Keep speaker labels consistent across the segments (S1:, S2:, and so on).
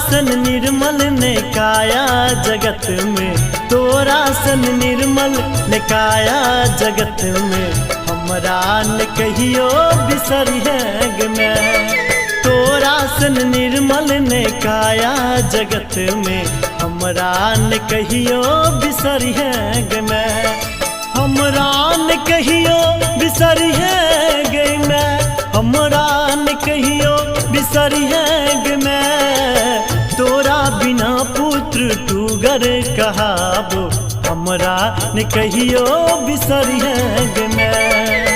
S1: सन निर्मल ने काया जगत में, तोरा सन निर्मल ने काया जगत में, हमरा न कहियो बिसरिएग मैं। तोरा सन निर्मल ने काया जगत में, हमरा न कहियो बिसरिएग मैं। हमरा न कहियो बिसरिएग मैं, हमरा न कहियो बिसरिएग मैं। तोरा बिना पुत्र टूगर कहाबो, हमरा न कहियो बिसरिएग मैं।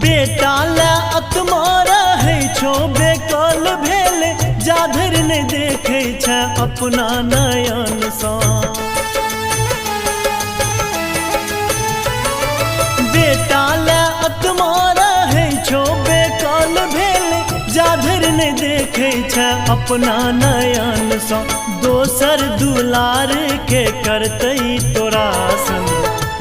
S1: बेटा ला अतमारा है छो बेकल भेल, जाधर ने देखे छ अपना नयन सा। बेटा ला अतमारा है छो बेकल भेल, जाधर ने देखे छ अपना नयन सा। दोसर दुलार के करतई तोरा सन,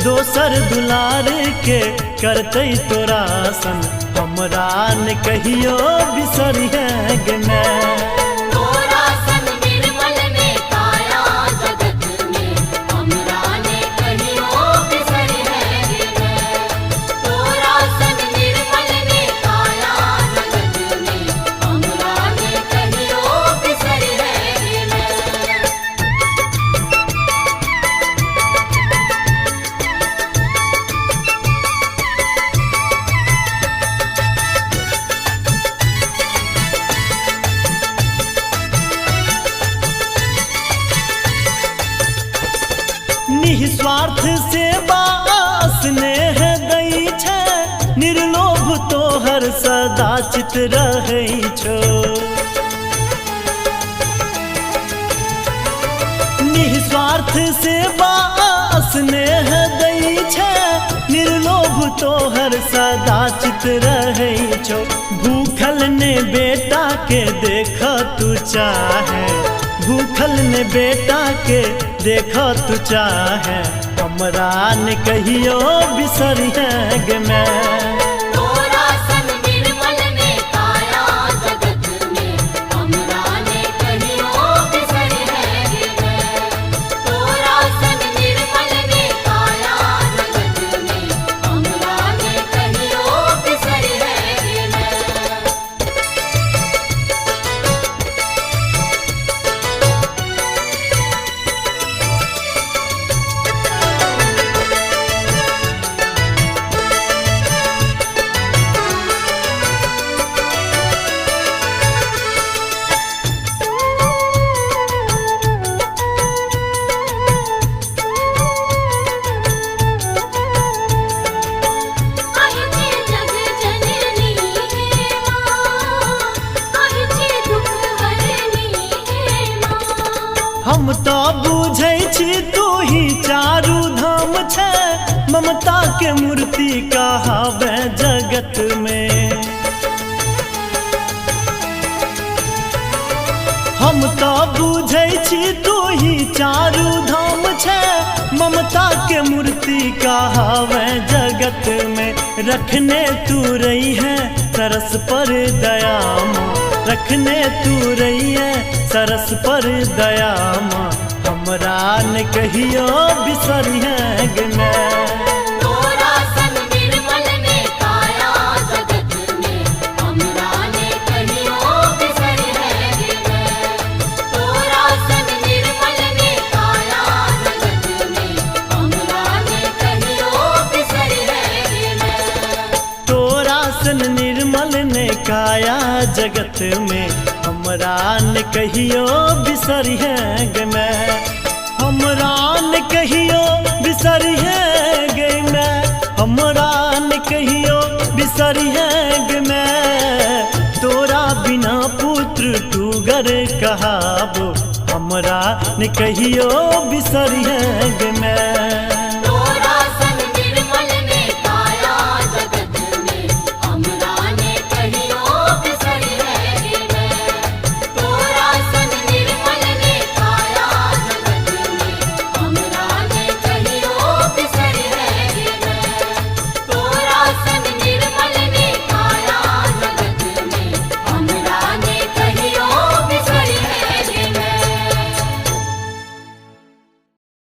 S1: दोसर दुलार के करतई तोरा सन, हमरा न कहियो बिसरिएग मैं।
S2: तोरा सन निर्मल ने काया जगत में, हमरा ने कहियो बिसरिएग मैं। तोरा सन निर्मल ने काया जगत में, हमरा ने कहियो बिसरिएग मैं।
S1: निस्वार्थ सेवा स्नेह दई छै, निर्लोभ तोहर सदा चित रहै छो। निस्वार्थ सेवा स्नेह दई छै, निर्लोभ तोहर सदा चित रहै छो। भूखल ने बेटा के देख तू चाहे, भूखल ने बेटा के देख तू चाहे, हमरा न कहियो बिसरिएग मैं।
S2: तोरा सन निर्मल ने काया जगत में, हमरा ने कहियो बिसरिएग मैं। तोरा सन निर्मल ने काया जगत में, हमरा ने कहियो बिसरिएग मैं।
S1: हम तो बुझै छी तू ही चारू धाम छै, ममता के मूर्ति कहावे जगत में। हम तो बुझै छी तू ही चारू धाम छै, ममता के मूर्ति कहावे जगत में। रखने तू रही है सरस पर दया माँ, रखने तू रही है सरस पर दया माँ, हमरा न कहियो बिसरिएग मैं।
S2: तोरा सन निर्मल ने काया जगत में, हमरा ने कहियो बिसरिएग मैं। तोरा सन निर्मल ने काया जगत में, हमरा ने कहियो बिसरिएग मैं।
S1: जगत में हमरा न कहियो बिसरिहे गे मैं, हमरा न कहियो बिसरिहे गे मैं, हमरा न कहियो बिसरिहे गे मैं। तोरा बिना पुत्र टूगर कहाबो, हमरा न कहियो बिसरिहे गे मैं।